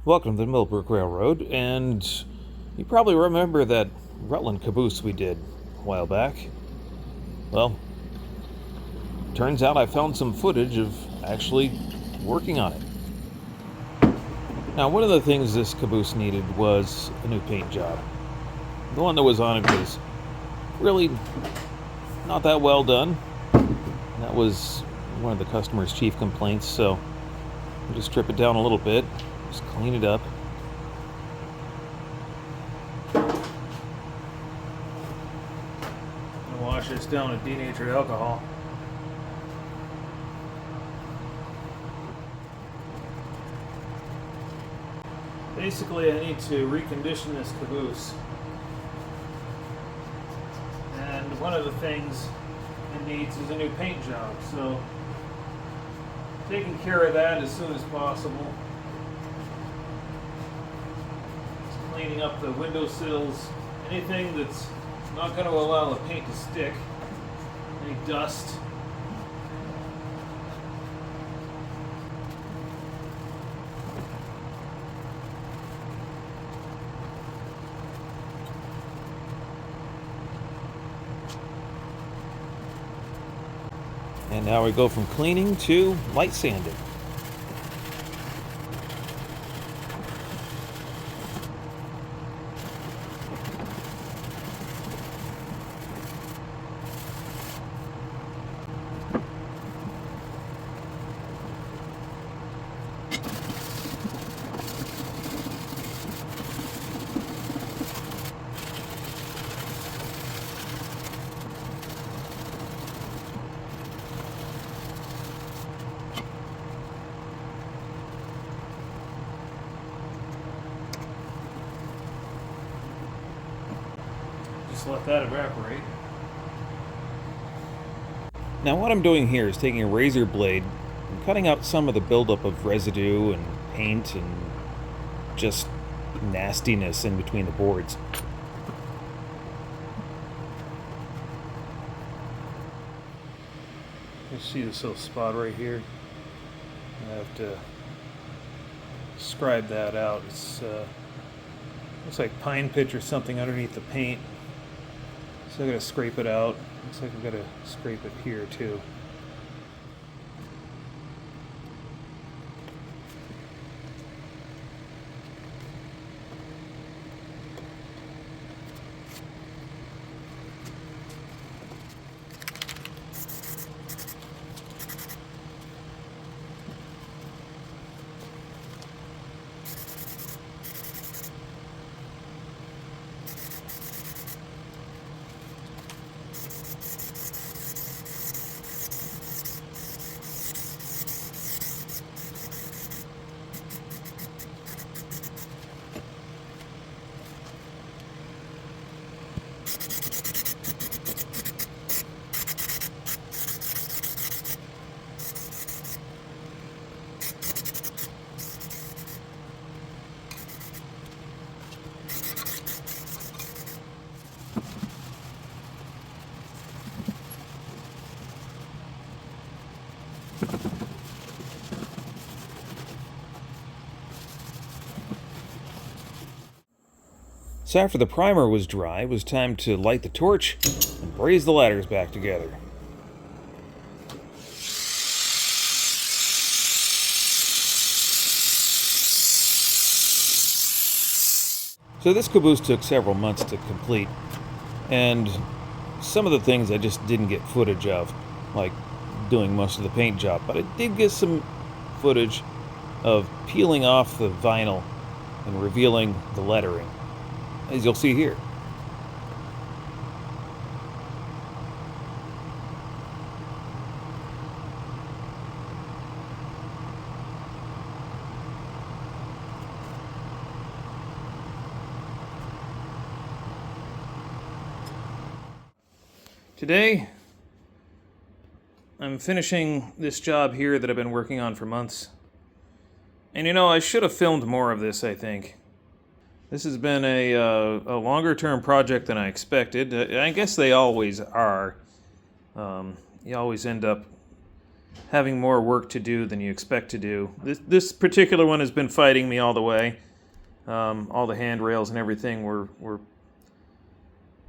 Welcome to the Brook Railroad, and you probably remember that Rutland caboose we did a while back. Well, turns out I found some footage of actually working on it. Now, one of the things this caboose needed was a new paint job. The one that was on it was really not that well done. That was one of the customer's chief complaints, so I just strip it down a little bit. Just clean it up. And wash this down with denatured alcohol. Basically, I need to recondition this caboose. And one of the things it needs is a new paint job. So, taking care of that as soon as possible. Cleaning up the windowsills, anything that's not going to allow the paint to stick, any dust. And now we go from cleaning to light sanding. Just let that evaporate. Now what I'm doing here is taking a razor blade and cutting out some of the buildup of residue and paint and just nastiness in between the boards. You see this little spot right here? I have to scribe that out. It's looks like pine pitch or something underneath the paint. So I gotta scrape it out. Looks like I've gotta scrape it here too. So after the primer was dry, it was time to light the torch and braze the ladders back together. So this caboose took several months to complete, and some of the things I just didn't get footage of, like doing most of the paint job, but I did get some footage of peeling off the vinyl and revealing the lettering, as you'll see here. Today, I'm finishing this job here that I've been working on for months. And you know, I should have filmed more of this, I think. This has been a longer-term project than I expected. I guess they always are. You always end up having more work to do than you expect to do. This particular one has been fighting me all the way. All the handrails and everything were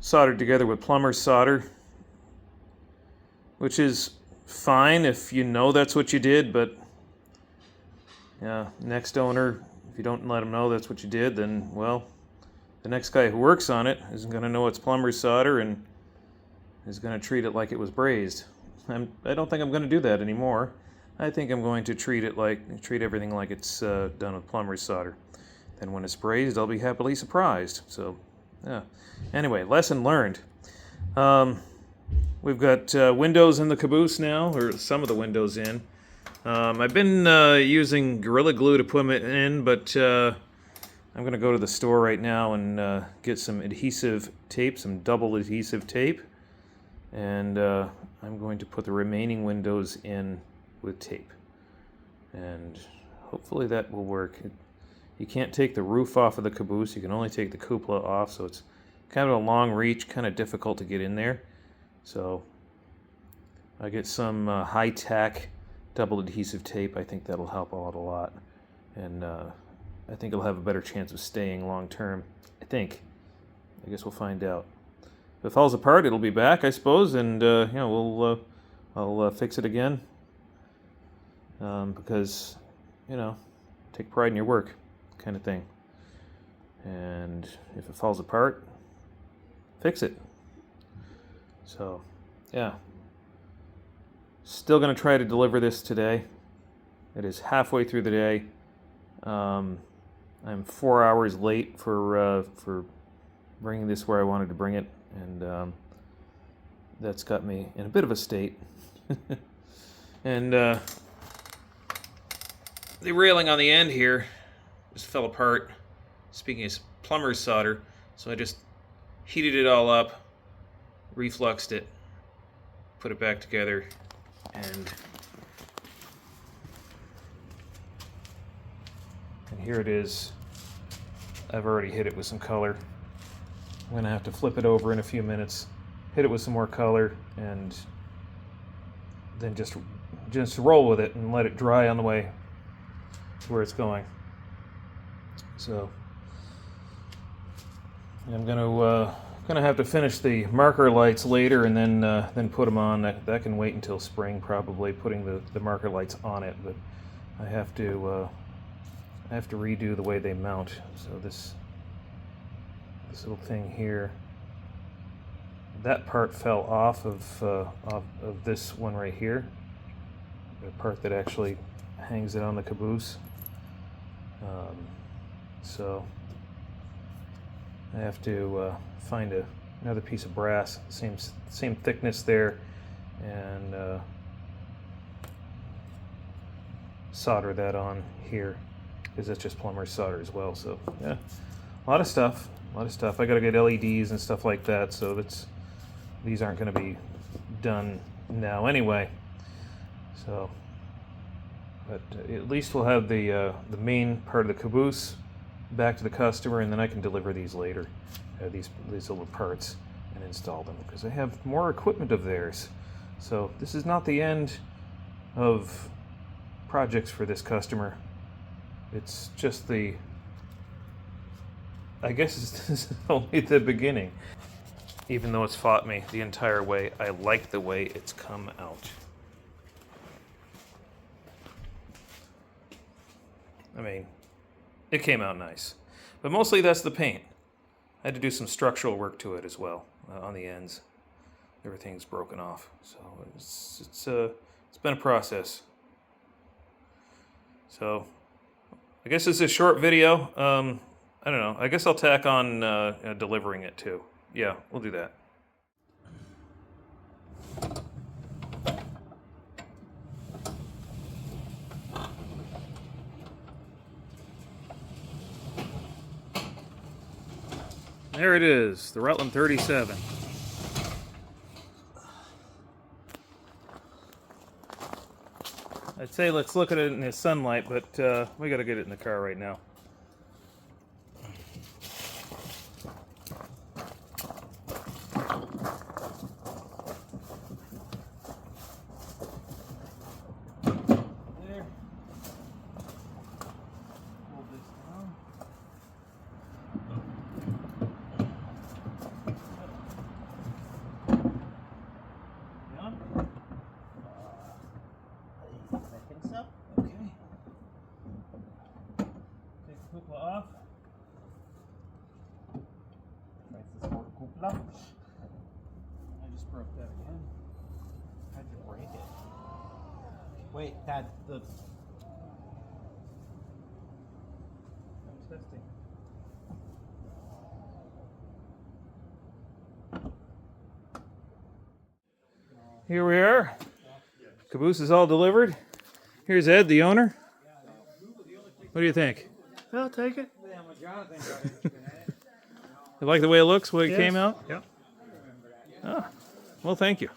soldered together with plumber's solder, which is fine if you know that's what you did, but yeah, next owner, if you don't let them know that's what you did, then, well, the next guy who works on it isn't going to know it's plumber's solder and is going to treat it like it was brazed. I don't think I'm going to do that anymore. I think I'm going to treat everything like it's done with plumber's solder. Then when it's brazed, I'll be happily surprised. So, yeah. Anyway, lesson learned. We've got windows in the caboose now, or some of the windows in. I've been using Gorilla Glue to put them in, but I'm going to go to the store right now and get some adhesive tape, some double adhesive tape, and I'm going to put the remaining windows in with tape. And hopefully that will work. You can't take the roof off of the caboose, you can only take the cupola off, so it's kind of a long reach, kind of difficult to get in there. So I get some high-tack double adhesive tape. I think that'll help out a lot, and I think it'll have a better chance of staying long term. I think. I guess we'll find out. If it falls apart, it'll be back, I suppose, and I'll fix it again, because take pride in your work, kind of thing. And if it falls apart, fix it. So, yeah. Still going to try to deliver this today. It is halfway through the day. I'm 4 hours late for bringing this where I wanted to bring it, and that's got me in a bit of a state. And the railing on the end here just fell apart. Speaking of plumber's solder, so I just heated it all up, refluxed it, put it back together, and here it is. I've already hit it with some color. I'm gonna have to flip it over in a few minutes, hit it with some more color, and then just roll with it and let it dry on the way to where it's going. So I'm gonna have to finish the marker lights later, and then put them on. That can wait until spring, probably, putting the marker lights on it. But I have to redo the way they mount. So this little thing here, that part fell off of this one right here, the part that actually hangs it on the caboose. So I have to find another piece of brass, same thickness there, and solder that on here, because that's just plumber's solder as well. So yeah, a lot of stuff. I gotta get LEDs and stuff like that, so these aren't going to be done now anyway. So, but at least we'll have the main part of the caboose back to the customer, and then I can deliver these later, these little parts, and install them, because I have more equipment of theirs. So this is not the end of projects for this customer. It's just I guess this is only the beginning. Even though it's fought me the entire way, I like the way it's come out. I mean, it came out nice. But mostly that's the paint. I had to do some structural work to it as well, on the ends. Everything's broken off. So it's been a process. So I guess it's a short video. I don't know. I guess I'll tack on delivering it too. Yeah, we'll do that. There it is, the Rutland 37. I'd say let's look at it in the sunlight, but we gotta get it in the car right now. Cupola off. Cupola. I just broke that again. How'd you break it? Wait, that the. I'm testing. Here we are. Caboose is all delivered. Here's Ed, the owner. What do you think? I'll take it. You like the way it looks, the way it came out? Yep. Ah, well, thank you.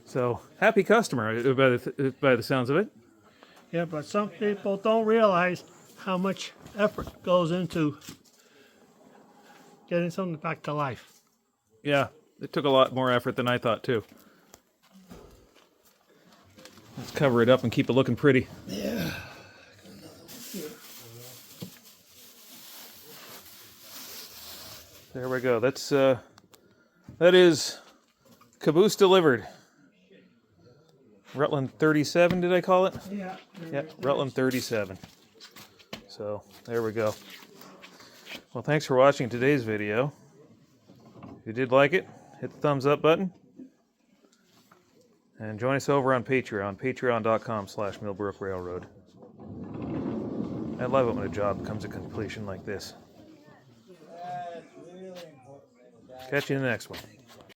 So, happy customer by the sounds of it. Yeah, but some people don't realize how much effort goes into getting something back to life. Yeah, it took a lot more effort than I thought, too. Let's cover it up and keep it looking pretty. Yeah. There we go. That is Caboose delivered. Rutland 37, did I call it? Yeah. Yep, Rutland 37. So, there we go. Well, thanks for watching today's video. If you did like it, hit the thumbs up button. And join us over on Patreon, patreon.com/Millbrook Railroad. I love it when a job comes to completion like this. Catch you in the next one.